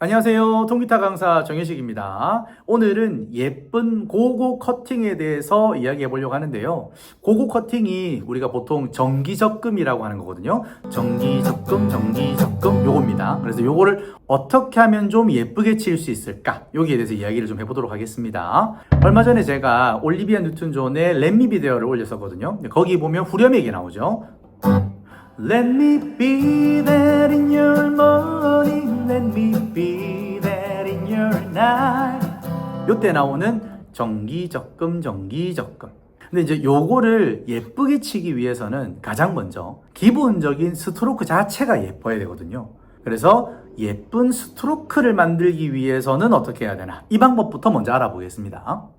안녕하세요. 통기타 강사 정혜식입니다. 오늘은 예쁜 고고 커팅에 대해서 이야기해 보려고 하는데요. 고고 커팅이 우리가 보통 정기적금이라고 하는 거거든요. 정기적금 요겁니다. 그래서 요거를 어떻게 하면 좀 예쁘게 칠 수 있을까? 여기에 대해서 이야기를 좀 해보도록 하겠습니다. 얼마 전에 제가 올리비아 뉴튼 존의 렛미 비디오를 올렸었거든요. 거기 보면 후렴액이 나오죠. Let me be there in your morning, let me be there in your night. 요때 나오는 정기적금. 근데 이제 요거를 예쁘게 치기 위해서는 가장 먼저 기본적인 스트로크 자체가 예뻐야 되거든요. 그래서 예쁜 스트로크를 만들기 위해서는 어떻게 해야 되나? 이 방법부터 먼저 알아보겠습니다.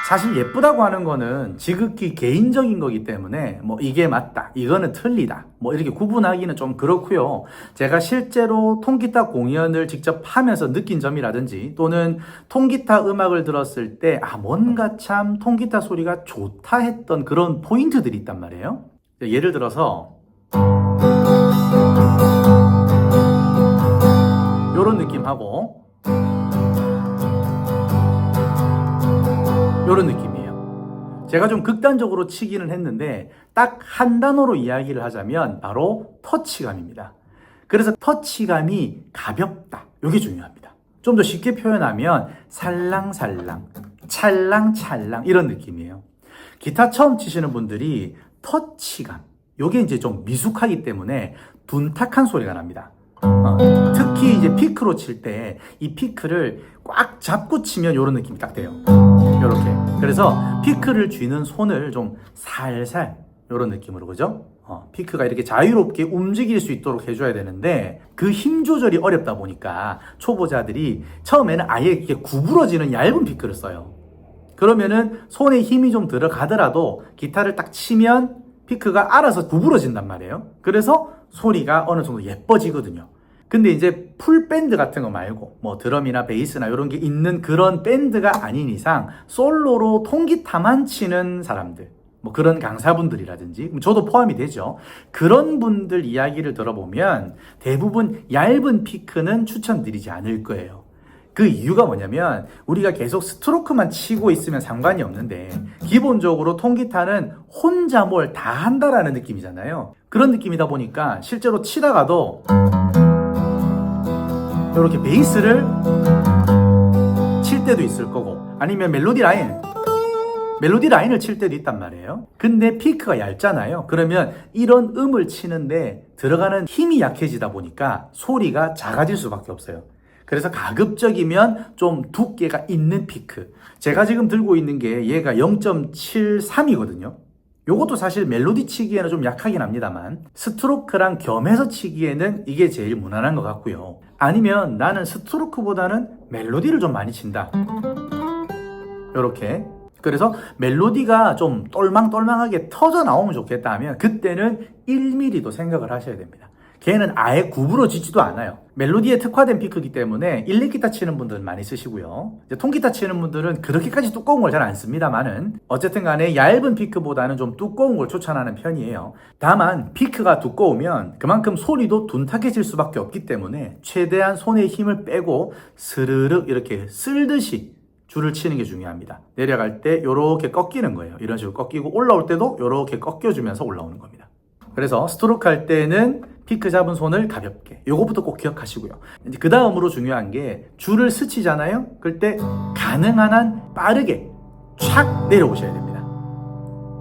사실 예쁘다고 하는 거는 지극히 개인적인 거기 때문에 뭐 이게 맞다, 이거는 틀리다, 뭐 이렇게 구분하기는 좀 그렇고요. 제가 실제로 통기타 공연을 직접 하면서 느낀 점이라든지 또는 통기타 음악을 들었을 때 뭔가 참 통기타 소리가 좋다 했던 그런 포인트들이 있단 말이에요. 예를 들어서 요런 느낌하고 이런 느낌이에요. 제가 좀 극단적으로 치기는 했는데 딱 한 단어로 이야기를 하자면 바로 터치감입니다. 그래서 터치감이 가볍다. 이게 중요합니다. 좀 더 쉽게 표현하면 살랑살랑, 찰랑찰랑 이런 느낌이에요. 기타 처음 치시는 분들이 터치감, 이게 이제 좀 미숙하기 때문에 둔탁한 소리가 납니다. 특히 이제 피크로 칠 때 이 피크를 꽉 잡고 치면 이런 느낌이 딱 돼요. 이렇게. 그래서 피크를 쥐는 손을 좀 살살 이런 느낌으로, 그죠? 피크가 이렇게 자유롭게 움직일 수 있도록 해줘야 되는데 그 힘 조절이 어렵다 보니까 초보자들이 처음에는 아예 이렇게 구부러지는 얇은 피크를 써요. 그러면은 손에 힘이 좀 들어가더라도 기타를 딱 치면 피크가 알아서 구부러진단 말이에요. 그래서 소리가 어느 정도 예뻐지거든요. 근데 이제 풀 밴드 같은 거 말고 뭐 드럼이나 베이스나 이런 게 있는 그런 밴드가 아닌 이상 솔로로 통기타만 치는 사람들, 뭐 그런 강사분들이라든지 저도 포함이 되죠. 그런 분들 이야기를 들어보면 대부분 얇은 피크는 추천드리지 않을 거예요. 그 이유가 뭐냐면 우리가 계속 스트로크만 치고 있으면 상관이 없는데 기본적으로 통기타는 혼자 뭘 다 한다라는 느낌이잖아요. 그런 느낌이다 보니까 실제로 치다가도 이렇게 베이스를 칠 때도 있을 거고 아니면 멜로디 라인을 칠 때도 있단 말이에요. 근데 피크가 얇잖아요. 그러면 이런 음을 치는데 들어가는 힘이 약해지다 보니까 소리가 작아질 수밖에 없어요. 그래서 가급적이면 좀 두께가 있는 피크. 제가 지금 들고 있는 게 얘가 0.73이거든요. 요것도 사실 멜로디 치기에는 좀 약하긴 합니다만 스트로크랑 겸해서 치기에는 이게 제일 무난한 것 같고요. 아니면 나는 스트로크보다는 멜로디를 좀 많이 친다. 요렇게. 그래서 멜로디가 좀 똘망똘망하게 터져 나오면 좋겠다 하면 그때는 1mm도 생각을 하셔야 됩니다. 걔는 아예 구부러지지도 않아요. 멜로디에 특화된 피크이기 때문에 일렉기타 치는 분들은 많이 쓰시고요. 이제 통기타 치는 분들은 그렇게까지 두꺼운 걸 잘 안 씁니다만은 어쨌든 간에 얇은 피크보다는 좀 두꺼운 걸 추천하는 편이에요. 다만 피크가 두꺼우면 그만큼 소리도 둔탁해질 수밖에 없기 때문에 최대한 손에 힘을 빼고 스르륵 이렇게 쓸듯이 줄을 치는 게 중요합니다. 내려갈 때 이렇게 꺾이는 거예요. 이런 식으로 꺾이고 올라올 때도 이렇게 꺾여주면서 올라오는 겁니다. 그래서 스트로크 할 때는 피크 잡은 손을 가볍게, 요거부터 꼭 기억하시고요. 이제 그 다음으로 중요한 게 줄을 스치잖아요. 그럴 때 가능한 한 빠르게 촥 내려오셔야 됩니다.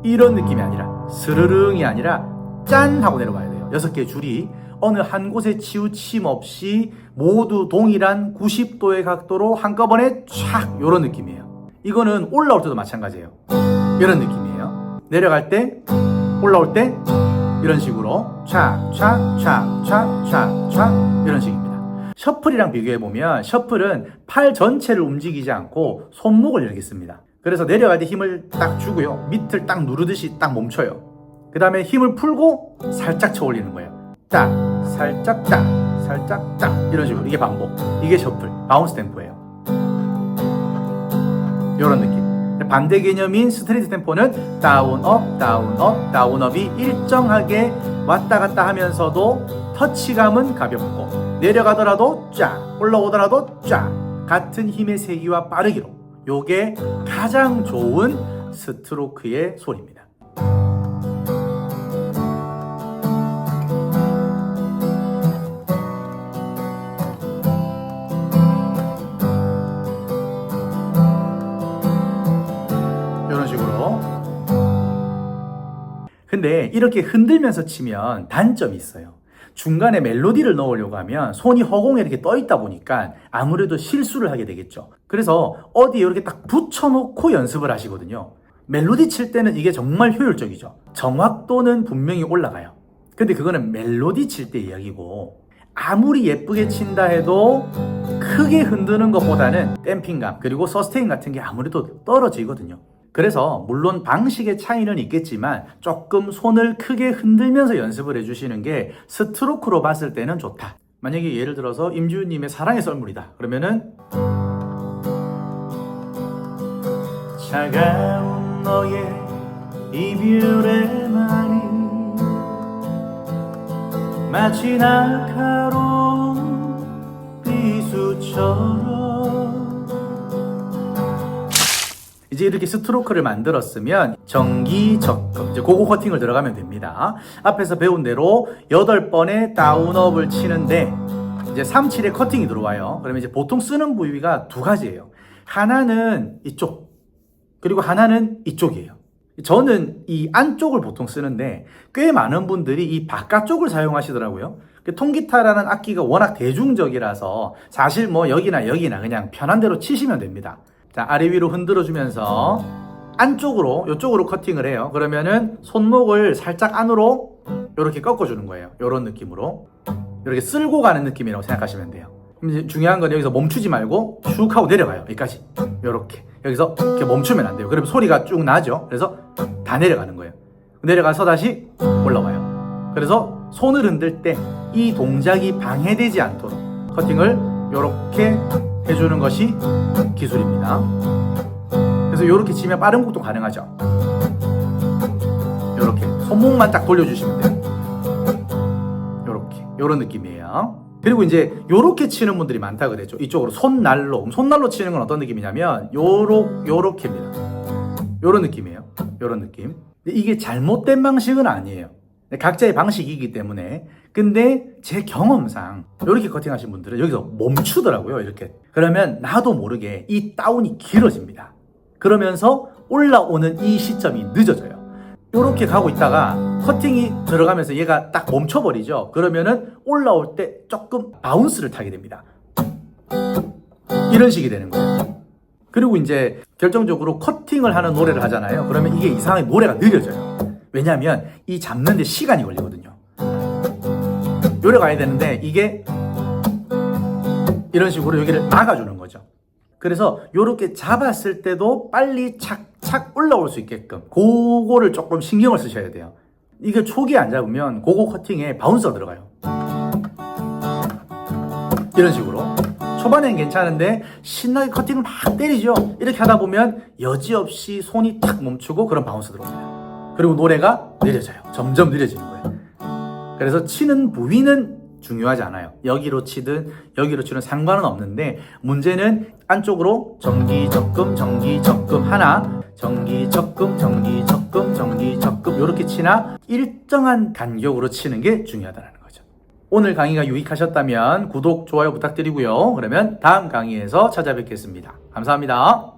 이런 느낌이 아니라 스르릉이 아니라 짠 하고 내려가야 돼요. 6개의 줄이 어느 한 곳에 치우침 없이 모두 동일한 90도의 각도로 한꺼번에 촥 요런 느낌이에요. 이거는 올라올 때도 마찬가지예요. 이런 느낌이에요. 내려갈 때, 올라올 때 이런 식으로 촥촥촥촥촥촥 이런 식입니다. 셔플이랑 비교해보면 셔플은 팔 전체를 움직이지 않고 손목을 이렇게 씁니다. 그래서 내려갈 때 힘을 딱 주고요. 밑을 딱 누르듯이 딱 멈춰요. 그 다음에 힘을 풀고 살짝 쳐 올리는 거예요. 딱, 살짝 딱, 살짝 딱 이런 식으로. 이게 반복. 이게 셔플, 바운스 템포예요. 이런 느낌. 반대 개념인 스트레이트 템포는 다운 업 다운 업 다운 업이 일정하게 왔다 갔다 하면서도 터치감은 가볍고 내려가더라도 쫙, 올라오더라도 쫙, 같은 힘의 세기와 빠르기로. 요게 가장 좋은 스트로크의 소리입니다. 이런 식으로. 근데 이렇게 흔들면서 치면 단점이 있어요. 중간에 멜로디를 넣으려고 하면 손이 허공에 이렇게 떠 있다 보니까 아무래도 실수를 하게 되겠죠. 그래서 어디에 이렇게 딱 붙여놓고 연습을 하시거든요. 멜로디 칠 때는 이게 정말 효율적이죠. 정확도는 분명히 올라가요. 근데 그거는 멜로디 칠 때 이야기고, 아무리 예쁘게 친다 해도 크게 흔드는 것보다는 댐핑감 그리고 서스테인 같은 게 아무래도 떨어지거든요. 그래서 물론 방식의 차이는 있겠지만 조금 손을 크게 흔들면서 연습을 해주시는 게 스트로크로 봤을 때는 좋다. 만약에 예를 들어서 임지훈님의 사랑의 썰물이다 그러면은 차가운 너의 이별의 말이 마치 날카로운 비수처럼. 이제 이렇게 스트로크를 만들었으면 정기적금, 이제 고고 커팅을 들어가면 됩니다. 앞에서 배운 대로 8번의 다운업을 치는데 이제 3, 7에 커팅이 들어와요. 그러면 이제 보통 쓰는 부위가 두 가지예요. 하나는 이쪽, 그리고 하나는 이쪽이에요. 저는 이 안쪽을 보통 쓰는데 꽤 많은 분들이 이 바깥쪽을 사용하시더라고요. 통기타라는 악기가 워낙 대중적이라서 사실 뭐 여기나 그냥 편한 대로 치시면 됩니다. 자, 아래 위로 흔들어 주면서 안쪽으로, 이쪽으로 커팅을 해요. 그러면은 손목을 살짝 안으로 이렇게 꺾어 주는 거예요. 이런 느낌으로. 이렇게 쓸고 가는 느낌이라고 생각하시면 돼요. 이제 중요한 건 여기서 멈추지 말고 쭉 하고 내려가요. 여기까지. 이렇게. 여기서 이렇게 멈추면 안 돼요. 그러면 소리가 쭉 나죠. 그래서 다 내려가는 거예요. 내려가서 다시 올라와요. 그래서 손을 흔들 때 이 동작이 방해되지 않도록 커팅을 이렇게 해주는 것이 기술입니다. 그래서 이렇게 치면 빠른 곡도 가능하죠. 이렇게 손목만 딱 돌려주시면 돼요. 이렇게 이런 느낌이에요. 그리고 이제 요렇게 치는 분들이 많다 그랬죠. 이쪽으로 손날로 치는 건 어떤 느낌이냐면 요렇게입니다. 요런 느낌이에요. 요런 느낌. 이게 잘못된 방식은 아니에요. 각자의 방식이기 때문에. 근데 제 경험상 이렇게 커팅하신 분들은 여기서 멈추더라고요. 이렇게. 그러면 나도 모르게 이 다운이 길어집니다. 그러면서 올라오는 이 시점이 늦어져요. 이렇게 가고 있다가 커팅이 들어가면서 얘가 딱 멈춰버리죠. 그러면은 올라올 때 조금 바운스를 타게 됩니다. 이런 식이 되는 거예요. 그리고 이제 결정적으로 커팅을 하는 노래를 하잖아요. 그러면 이게 이상하게 노래가 느려져요. 왜냐하면 이 잡는데 시간이 걸리거든요. 요래 가야 되는데 이게 이런 식으로 여기를 막아주는 거죠. 그래서 요렇게 잡았을 때도 빨리 착착 올라올 수 있게끔 그거를 조금 신경을 쓰셔야 돼요. 이게 초기에 안 잡으면 그거 커팅에 바운스가 들어가요. 이런 식으로 초반엔 괜찮은데 신나게 커팅을 막 때리죠. 이렇게 하다 보면 여지없이 손이 탁 멈추고 그런 바운스 들어옵니다. 그리고 노래가 느려져요. 점점 느려지는 거예요. 그래서 치는 부위는 중요하지 않아요. 여기로 치든 여기로 치든 상관은 없는데 문제는 안쪽으로 정기적금 하나, 정기적금 이렇게 치나 일정한 간격으로 치는 게 중요하다는 거죠. 오늘 강의가 유익하셨다면 구독, 좋아요 부탁드리고요. 그러면 다음 강의에서 찾아뵙겠습니다. 감사합니다.